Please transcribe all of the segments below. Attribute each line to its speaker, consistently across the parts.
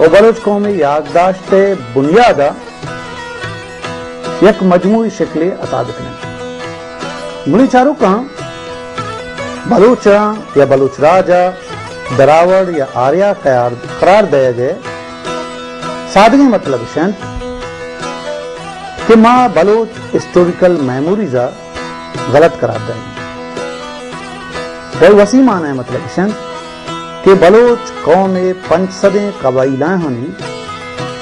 Speaker 1: و بلوچ قومی یادداشت بنیادہ یک مجموعی شکل عطا بکنیں گلی چاروں کا بلوچاں یا بلوچ راجا دراوڑ یا آریہ قرار دیا گئے سادگی مطلب شنت کہ ماں بلوچ ہسٹوریکل میموریزا غلط قرار دیں بڑی وسیع معنی ہے مطلب شنت کہ بلوچ قوم پنج صدیں قبائلیں ہونی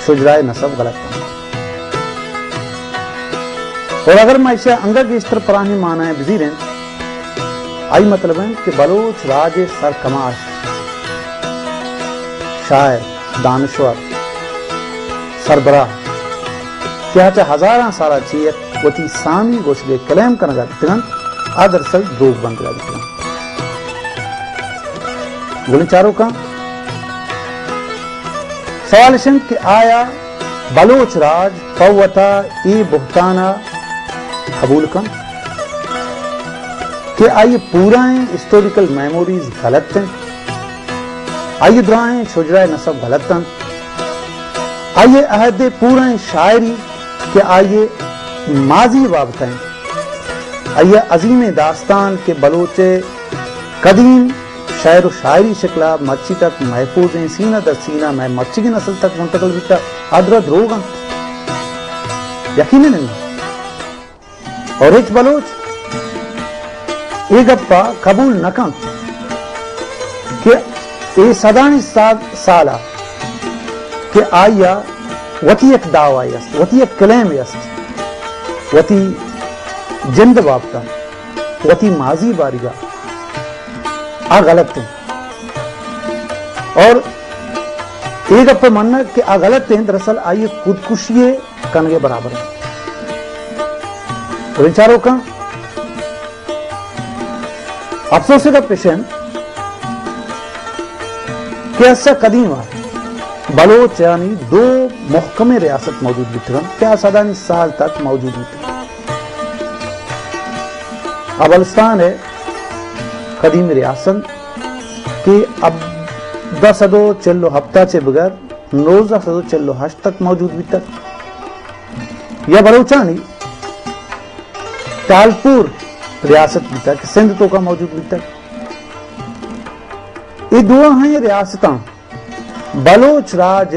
Speaker 1: شجرائے نسب غلط ہیں اور اگر میں اسے انگا گیشتر پراہی معنی بزیریں آئی مطلب ہے کہ بلوچ راج سرکماش شاعر دانشور سربراہ کیا چاہ ہزاراں سالہ چیت وطی سامی گوشگے کلیم کنگا بتگن آدر سل دوگ بند گا بتگن گولن چاروں کا سوال شنک کہ آیا بلوچ راج قوتا ای بہتانا قبول کن کہ آئیے پورائیں ہسٹوریکل میموریز غلط ہیں آئیے درائیں شجرائے نسب غلط ہیں آئیے عہد پورائیں شاعری کہ آئیے ماضی بابتیں آئیے عظیم داستان کے بلوچ قدیم شاعر و شاعری شکلہ مچی تک محفوظ ہیں سینہ در سینہ میں مچی کی نسل تک منتقل بیتا آدرد روگا یقینی نہیں اور ایک بلوچ ایک گپا قبول نکن کہ اے صدانی سالہ کہ آیا وطی ایک دعوی است وطی ایک کلیم است وطی جند بابتا وطی ماضی باریگا آ غلط ہیں اور ایک گپا مننا کہ آ غلط ہیں دراصل آئیے خودکشی کنگے برابر ہیں اور ان چاروں کا افسوس کا پیشن کہ ایسا قدیم ہے بلوچ یعنی دو محکم ریاست موجود بیتگن کیا صدانی سال تک موجود بیتگن ابلستان ہے قدیم ریاست کہ اب 1040 ہفتہ سے بغیر 1948 تک موجود بیتگ یا بلوچانی تالپور ریاست بھی تک سندھ تو کا موجود بھی تک یہ دو ہیں ریاستاں بلوچ راج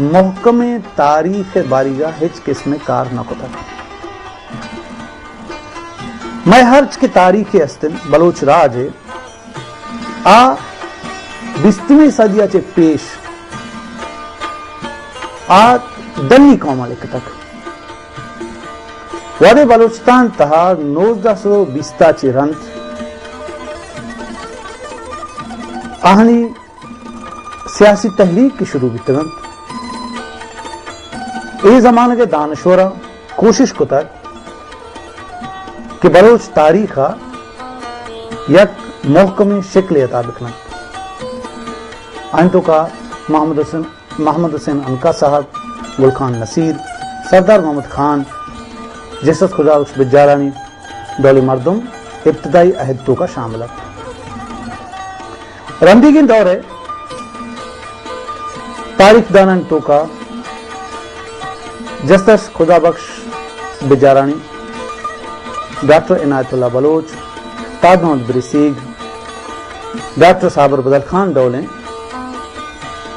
Speaker 1: محکم تاریخ باریگا ہچ قسم کار نہ کو تک میں ہرچ کے تاریخ استن بلوچ راج آ 20ویں صدیہ چے پیش آ دلی قوم لکھ تک وادے بلوچستان تہا 1920 چی رنت آہنی سیاسی تحریک کی شروع بھی تگن اے زمانے کے دانشورہ کوشش کو تک کہ بلوچ تاریخہ یک محکمی شکل عطا بکنا آئین تو کا محمد حسین انکا صاحب گل خان نصیر سردار محمد خان جسد خدا اس بجارانی دولی مردم ابتدائی عہد تو کا شامل ہے رندیگین دور ہے تاریخ دانان تو کا جسد خدا بخش بجارانی ڈاکٹر عنایت اللہ بلوچ تاج محمد بریسیگ ڈاکٹر صابر بدل خان ڈولیں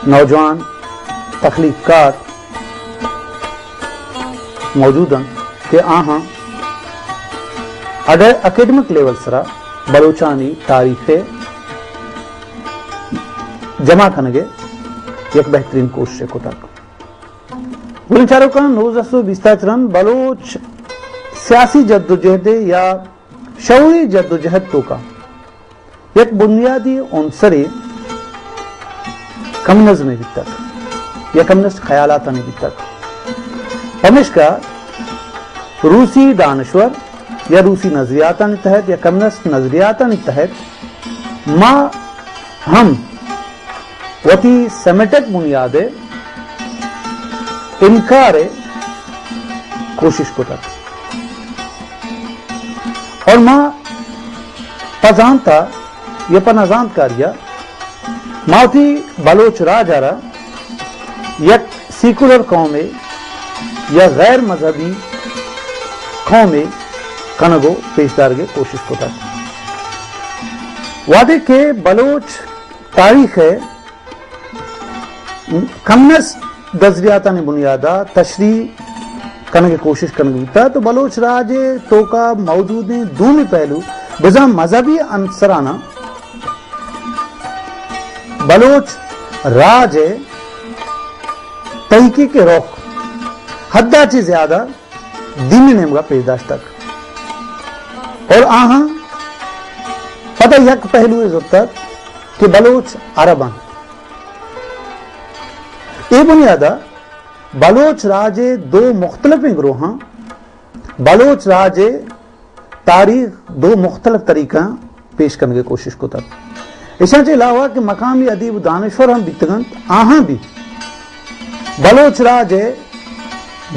Speaker 1: نوجوان تخلیق کار موجود ہیں کہ آہاں اگر اکیڈمک لیول سرا بلوچانی تاریخ جمع کنگے ایک بہترین کوشش کو تک بلن چاروں کا 1920 چرن بلوچ سیاسی جد و جہد یا شعوری جد و جہد تو کا ایک بنیادی عنصر کمیونزم بھی تک یا کمیونسٹ خیالات نے بھی تک ہمیش کا روسی دانشور یا روسی نظریات تحت یا کمیونسٹ نظریات تحت ما ہم وتی سیمیٹک بنیاد انکار کوشش کو تک اور ماں پزانتا یا پنازانت کاریا ماں تھی بلوچ راج آرہ یک سیکولر قوم یا غیر مذہبی قوم کنگو پیشدار کے کوشش کو تھا وعدے کے بلوچ تاریخ ہے کمنس نظریاتا نے بنیادہ تشریح کرنے کی کوشش کرنے کی تو بلوچ راج تو کا موجود ہیں دومی پہلو بزا مذہبی عنصرانہ بلوچ راج تحقیق کے روخ حدہ چی زیادہ دینی نیم کا پیداش تک اور آہاں پتہ یک پہلو ہے تک کہ بلوچ عربان اے بنیادہ بلوچ راج دو مختلف گروہاں بلوچ راج تاریخ دو مختلف طریقہ پیش کرنے کی کوشش کو تک اس کے علاوہ کہ مقامی ادیب دانشور ہم بیتگن آہاں بھی بلوچ راج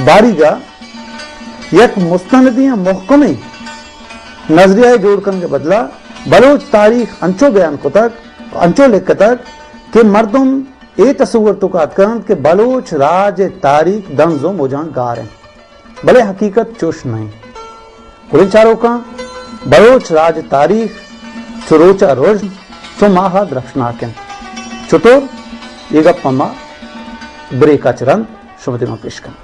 Speaker 1: باریگا یک مستندی محکمی نظریہ جوڑ کرنے کے بدلہ بلوچ تاریخ انچو بیان کو تک انچو لکھ تک کہ مردم اے تصور تو کات کرن کہ بلوچ راج تاریخ دنزو موجان گار ہیں بلے حقیقت چوش نہیں قرن چاروں کا بلوچ راج تاریخ چروچا روز چو ماہا درخشناک ہیں چطور یہ گپ پما بریکا چرند شمتی میں پیش کریں